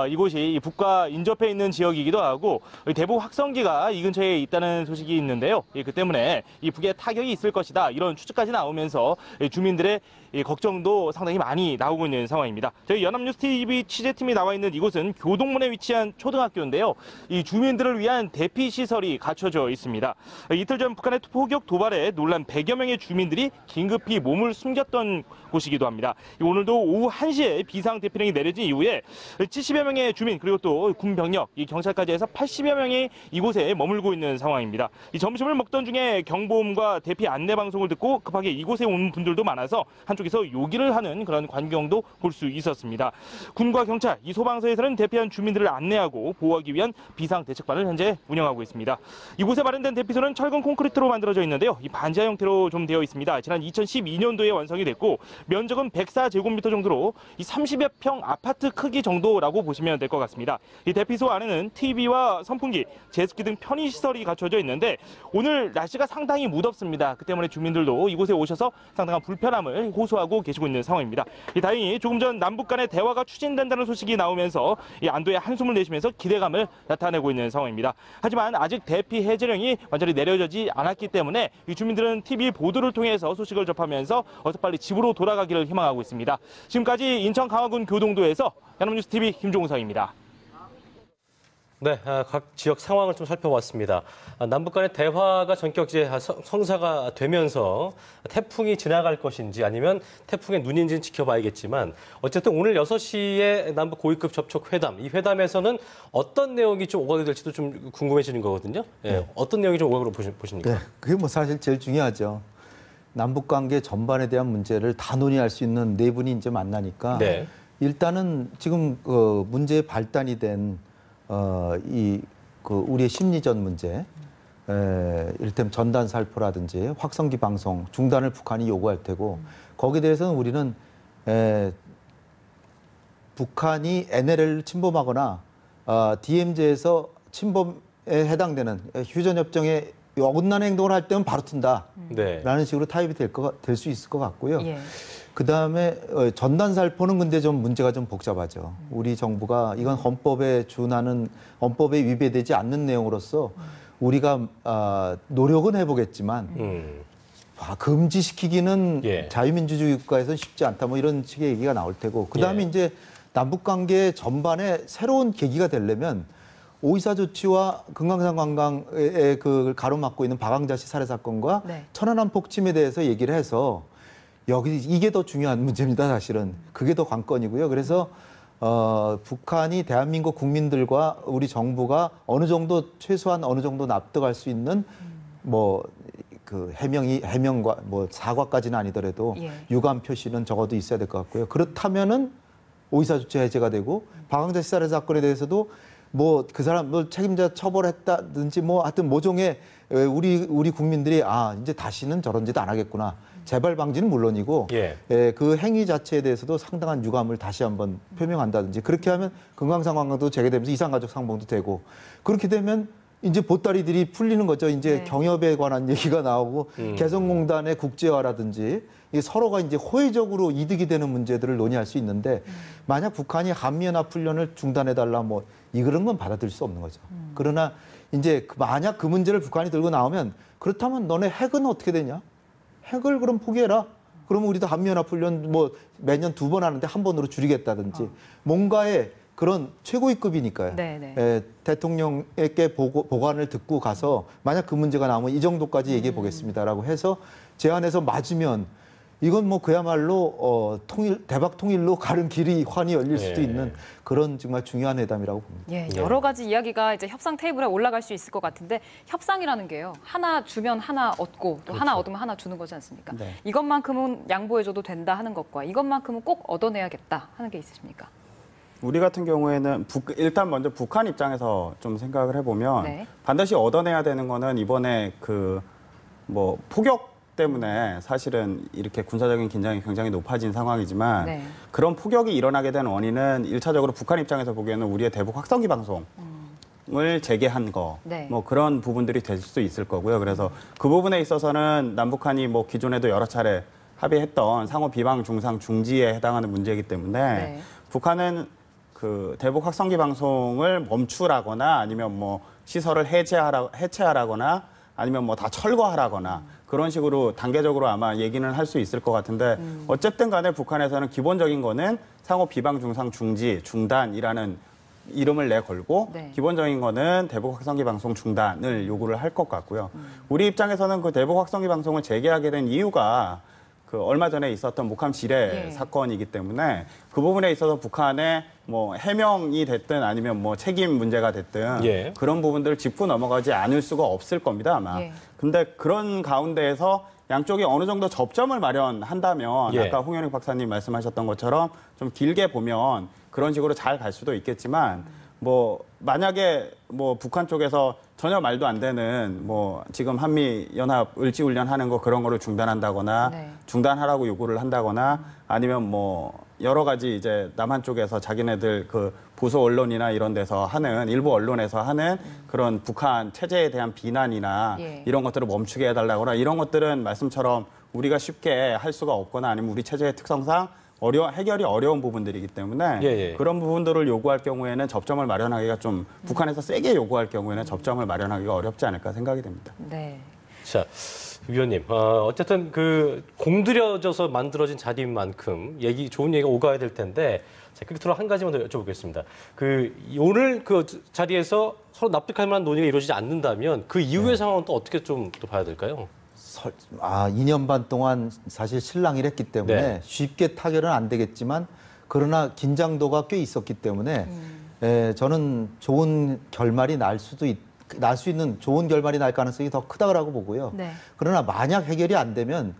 이곳이 북과 인접해 있는 지역이기도 하고 대북 확성기가 이 근처에 있다는 소식이 있는데요. 그 때문에 이 북에 타격이 있을 것이다, 이런 추측까지 나오면서 주민들의 걱정도 상당히 많이 나오고 있는 상황입니다. 저희 연합뉴스TV 취재팀이 나와 있는 이곳은 교동문에 위치한 초등학교인데요. 이 주민들을 위한 대피 시설이 갖춰져 있습니다. 이틀 전 북한의 포격 도발에 놀란 100여 명의 주민들이 긴급히 몸을 숨겼던 곳이기도 합니다. 오늘도 오후 1시에 비상대피령이 내려진 이후에 70여 명의 주민, 그리고 또 군병력, 경찰까지 해서 80여 명이 이곳에 머물고 있는 상황입니다. 점심을 먹던 중에 경보음과 대피 안내 방송을 듣고 급하게 이곳에 온 분들도 많아서 한쪽에서 요기를 하는 그런 광경도 볼 수 있었습니다. 군과 경찰, 이 소방서에서는 대피한 주민들을 안내하고 보호하기 위한 비상대책반을 현재 운영하고 있습니다. 이곳에 마련된 대피소는 철근 콘크리트로 만들어져 있는데요. 이 반지하 형태로 좀 되어 있습니다. 지난 2012년도에 완성이 됐고 면적은 104제곱미터 정도로 이 30여 평 아파트 크기 정도라고 보시면 될 것 같습니다. 이 대피소 안에는 TV와 선풍기, 제습기 등 편의시설이 갖춰져 있는데 오늘 날씨가 상당히 무덥습니다. 그 때문에 주민들도 이곳에 오셔서 상당한 불편함을 호소하고 계시고 있는 상황입니다. 다행히 조금 전 남북 간의 대화가 추진된다는 소식이 나오면서 안도의 한숨을 내쉬면서 기대감을 나타내고 있는 상황입니다. 하지만 아직 대피 해제령이 완전히 내려지지 않았기 때문에 이 주민들은 TV 보도를 통해서 소식을 접하면서 어서 빨리 집으로 돌아가기를 희망하고 있습니다. 지금까지 인천 강화군 교동도에서 연합뉴스TV 김종성입니다. 네, 각 지역 상황을 좀 살펴봤습니다. 남북 간의 대화가 전격 이제 성사가 되면서 태풍이 지나갈 것인지 아니면 태풍의 눈인지는 지켜봐야겠지만 어쨌든 오늘 6시에 남북 고위급 접촉 회담, 이 회담에서는 어떤 내용이 좀 오가게 될지도 좀 궁금해지는 거거든요. 네. 어떤 내용이 좀 오가게 보십니까? 네, 그게 뭐 사실 제일 중요하죠. 남북 관계 전반에 대한 문제를 다 논의할 수 있는 네 분이 이제 만나니까 네. 일단은 지금 문제의 발단이 된 우리의 심리전 문제, 이를테면 전단 살포라든지 확성기 방송 중단을 북한이 요구할 테고 거기에 대해서는 우리는 북한이 NLL을 침범하거나 DMZ에서 침범에 해당되는 휴전협정에 어긋나는 행동을 할 때는 바로 튼다라는 식으로 타협이 될 수 있을 것 같고요. 예. 그다음에 전단 살포는 근데 좀 문제가 좀 복잡하죠. 우리 정부가 이건 헌법에 준하는, 헌법에 위배되지 않는 내용으로서 우리가 노력은 해보겠지만 금지시키기는 예. 자유민주주의 국가에서는 쉽지 않다. 뭐 이런 식의 얘기가 나올 테고. 그다음에 이제 남북관계 전반에 새로운 계기가 되려면 오이사 조치와 금강산 관광에 그 가로막고 있는 박왕자씨 살해 사건과 네. 천안함 폭침에 대해서 얘기를 해서 여기 이게 더 중요한 문제입니다. 사실은 그게 더 관건이고요. 그래서 북한이 대한민국 국민들과 우리 정부가 어느 정도 최소한 어느 정도 납득할 수 있는 뭐 그 해명과 뭐 사과까지는 아니더라도 예. 유감 표시는 적어도 있어야 될 것 같고요. 그렇다면은 오이사 조치 해제가 되고 박왕자 씨 살해 사건에 대해서도 뭐 그 사람 뭐 책임자 처벌했다든지 뭐 하여튼 모종의 우리 국민들이 이제 다시는 저런 짓 안 하겠구나. 재발 방지는 물론이고 예. 그 행위 자체에 대해서도 상당한 유감을 다시 한번 표명한다든지 그렇게 하면 금강산 관광도 재개되면서 이산가족 상봉도 되고 그렇게 되면 이제 보따리들이 풀리는 거죠. 이제 네. 경협에 관한 얘기가 나오고 개성공단의 국제화라든지 이 서로가 이제 호혜적으로 이득이 되는 문제들을 논의할 수 있는데 만약 북한이 한미연합 훈련을 중단해달라 뭐 이런 건 받아들일 수 없는 거죠. 그러나 이제 만약 그 문제를 북한이 들고 나오면 그렇다면 너네 핵은 어떻게 되냐? 핵을 그럼 포기해라. 그러면 우리도 한미연합 훈련 뭐 매년 2번 하는데 한 번으로 줄이겠다든지 뭔가의 그런 최고위급이니까요. 네네. 대통령에게 보관을 듣고 가서 만약 그 문제가 나오면 이 정도까지 얘기해 보겠습니다라고 해서 제안해서 맞으면 이건 뭐 그야말로 대박 통일로 가는 길이 환히 열릴 수도 있는 그런 정말 중요한 회담이라고 봅니다. 예, 여러 가지 이야기가 이제 협상 테이블에 올라갈 수 있을 것 같은데 협상이라는 게요. 하나 주면 하나 얻고 또 하나 얻으면 하나 주는 거지 않습니까? 네. 이것만큼은 양보해줘도 된다 하는 것과 이것만큼은 꼭 얻어내야겠다 하는 게 있으십니까? 우리 같은 경우에는 일단 먼저 북한 입장에서 좀 생각을 해보면 네. 반드시 얻어내야 되는 거는 이번에 그 뭐 폭격 때문에 사실은 이렇게 군사적인 긴장이 굉장히 높아진 상황이지만 네. 그런 폭격이 일어나게 된 원인은 1차적으로 북한 입장에서 보기에는 우리의 대북 확성기 방송을 재개한 거, 네. 뭐 그런 부분들이 될 수 있을 거고요. 그래서 그 부분에 있어서는 남북한이 뭐 기존에도 여러 차례 합의했던 상호 비방 중상 중지에 해당하는 문제이기 때문에 네. 북한은 그 대북 확성기 방송을 멈추라거나 아니면 뭐 시설을 해체하라거나 아니면 뭐 다 철거하라거나 그런 식으로 단계적으로 아마 얘기는 할 수 있을 것 같은데 어쨌든 간에 북한에서는 기본적인 거는 상호 비방 중상 중지 중단이라는 이름을 내걸고 네. 기본적인 거는 대북 확성기 방송 중단을 요구를 할 것 같고요. 우리 입장에서는 그 대북 확성기 방송을 재개하게 된 이유가 그 얼마 전에 있었던 목함 지뢰 사건이기 때문에 그 부분에 있어서 북한의 뭐 해명이 됐든 아니면 뭐 책임 문제가 됐든 그런 부분들을 짚고 넘어가지 않을 수가 없을 겁니다 아마. 근데 그런 가운데에서 양쪽이 어느 정도 접점을 마련한다면 아까 홍현익 박사님 말씀하셨던 것처럼 좀 길게 보면 그런 식으로 잘 갈 수도 있겠지만 뭐 만약에 뭐 북한 쪽에서 전혀 말도 안 되는 뭐 지금 한미 연합 을지 훈련하는 거 그런 거를 중단한다거나 중단하라고 요구를 한다거나 아니면 뭐 여러 가지 이제 남한 쪽에서 자기네들 그 보수 언론이나 이런 데서 하는 일부 언론에서 하는 그런 북한 체제에 대한 비난이나 이런 것들을 멈추게 해달라거나 이런 것들은 말씀처럼 우리가 쉽게 할 수가 없거나 아니면 우리 체제의 특성상 해결이 어려운 부분들이기 때문에 그런 부분들을 요구할 경우에는 접점을 마련하기가 좀 북한에서 세게 요구할 경우에는 접점을 마련하기가 어렵지 않을까 생각이 됩니다. 네. 자, 위원님, 어쨌든 그 공들여져서 만들어진 자리인 만큼 좋은 얘기가 오가야 될 텐데 자, 끝으로 한 가지만 더 여쭤보겠습니다. 오늘 그 자리에서 서로 납득할 만한 논의가 이루어지지 않는다면 그 이후의 상황은 또 어떻게 좀 또 봐야 될까요? 2년 반 동안 사실 실랑이를 했기 때문에 쉽게 타결은 안 되겠지만 그러나 긴장도가 꽤 있었기 때문에 저는 좋은 결말이 날 수 있는 좋은 결말이 날 가능성이 더 크다고 보고요. 그러나 만약 해결이 안 되면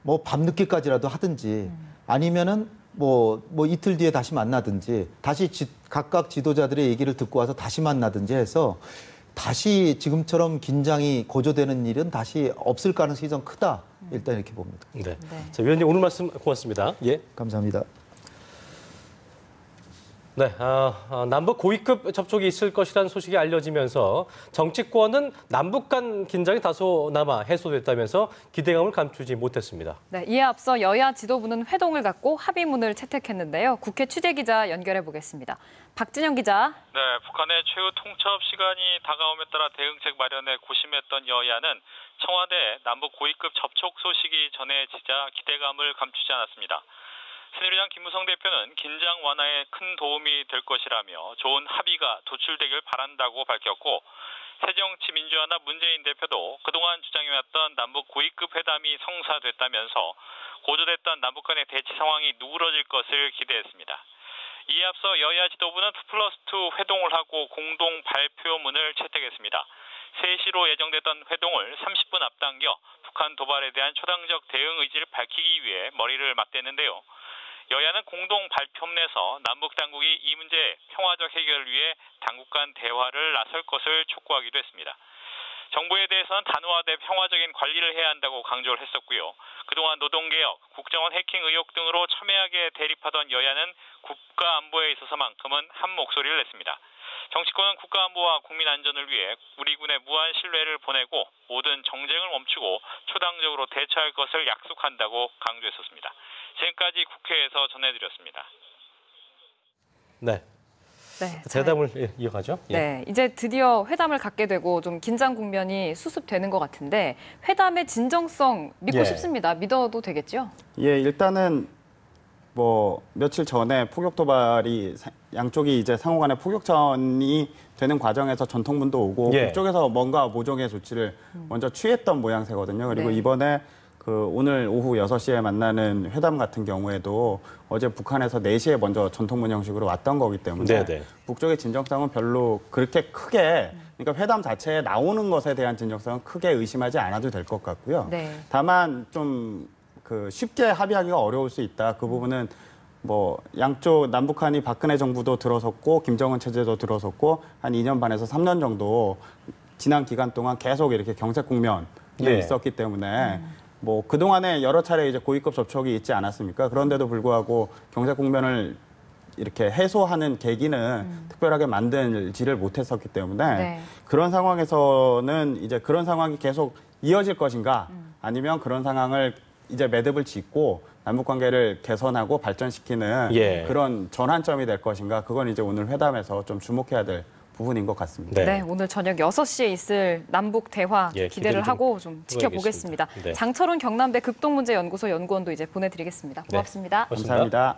뭐 밤늦게까지라도 하든지 아니면은 뭐 이틀 뒤에 다시 만나든지 다시 각각 지도자들의 얘기를 듣고 와서 다시 만나든지 해서 다시 지금처럼 긴장이 고조되는 일은 다시 없을 가능성이 좀 크다. 일단 이렇게 봅니다. 자, 위원님 오늘 말씀 고맙습니다. 감사합니다. 네, 남북 고위급 접촉이 있을 것이라는 소식이 알려지면서 정치권은 남북 간 긴장이 다소나마 해소됐다면서 기대감을 감추지 못했습니다. 네, 이에 앞서 여야 지도부는 회동을 갖고 합의문을 채택했는데요. 국회 취재기자 연결해 보겠습니다. 박진영 기자. 네, 북한의 최후 통첩 시간이 다가옴에 따라 대응책 마련에 고심했던 여야는 청와대 남북 고위급 접촉 소식이 전해지자 기대감을 감추지 않았습니다. 새누리당 김무성 대표는 긴장 완화에 큰 도움이 될 것이라며 좋은 합의가 도출되길 바란다고 밝혔고 새정치민주연합 문재인 대표도 그동안 주장해왔던 남북 고위급 회담이 성사됐다면서 고조됐던 남북 간의 대치 상황이 누그러질 것을 기대했습니다. 이에 앞서 여야 지도부는 2+2 회동을 하고 공동 발표문을 채택했습니다. 3시로 예정됐던 회동을 30분 앞당겨 북한 도발에 대한 초당적 대응 의지를 밝히기 위해 머리를 맞댔는데요. 여야는 공동 발표문에서 남북 당국이 이 문제의 평화적 해결을 위해 당국 간 대화를 나설 것을 촉구하기도 했습니다. 정부에 대해서는 단호하되 평화적인 관리를 해야 한다고 강조를 했었고요. 그동안 노동개혁, 국정원 해킹 의혹 등으로 첨예하게 대립하던 여야는 국가안보에 있어서만큼은 한 목소리를 냈습니다. 정치권은 국가안보와 국민 안전을 위해 우리 군에 무한 신뢰를 보내고 모든 정쟁을 멈추고 초당적으로 대처할 것을 약속한다고 강조했었습니다. 지금까지 국회에서 전해드렸습니다. 네. 네, 대담을 이어가죠. 예. 네, 이제 드디어 회담을 갖게 되고 좀 긴장 국면이 수습되는 것 같은데 회담의 진정성 믿고 싶습니다. 믿어도 되겠죠? 예, 일단은 뭐 며칠 전에 포격 도발이 양쪽이 이제 상호간에 포격전이 되는 과정에서 전통문도 오고 그쪽에서 뭔가 모종의 조치를 먼저 취했던 모양새거든요. 그리고 이번에 오늘 오후 6시에 만나는 회담 같은 경우에도 어제 북한에서 4시에 먼저 전통문 형식으로 왔던 거기 때문에 북쪽의 진정성은 별로 그렇게 크게 그러니까 회담 자체에 나오는 것에 대한 진정성은 크게 의심하지 않아도 될 것 같고요. 다만 좀 쉽게 합의하기가 어려울 수 있다. 그 부분은 뭐 양쪽 남북한이 박근혜 정부도 들어섰고 김정은 체제도 들어섰고 한 2년 반에서 3년 정도 지난 기간 동안 계속 이렇게 경색 국면에 있었기 때문에 뭐 그동안에 여러 차례 이제 고위급 접촉이 있지 않았습니까? 그런데도 불구하고 경색 국면을 이렇게 해소하는 계기는 특별하게 만들지를 못했었기 때문에 그런 상황에서는 이제 그런 상황이 계속 이어질 것인가 아니면 그런 상황을 이제 매듭을 짓고 남북 관계를 개선하고 발전시키는 그런 전환점이 될 것인가 그건 이제 오늘 회담에서 좀 주목해야 될 부분인 것 같습니다. 네, 오늘 저녁 6시에 있을 남북 대화 기대를 하고 좀 지켜보겠습니다. 장철훈 경남대 극동문제연구소 연구원도 이제 보내드리겠습니다. 고맙습니다. 감사합니다.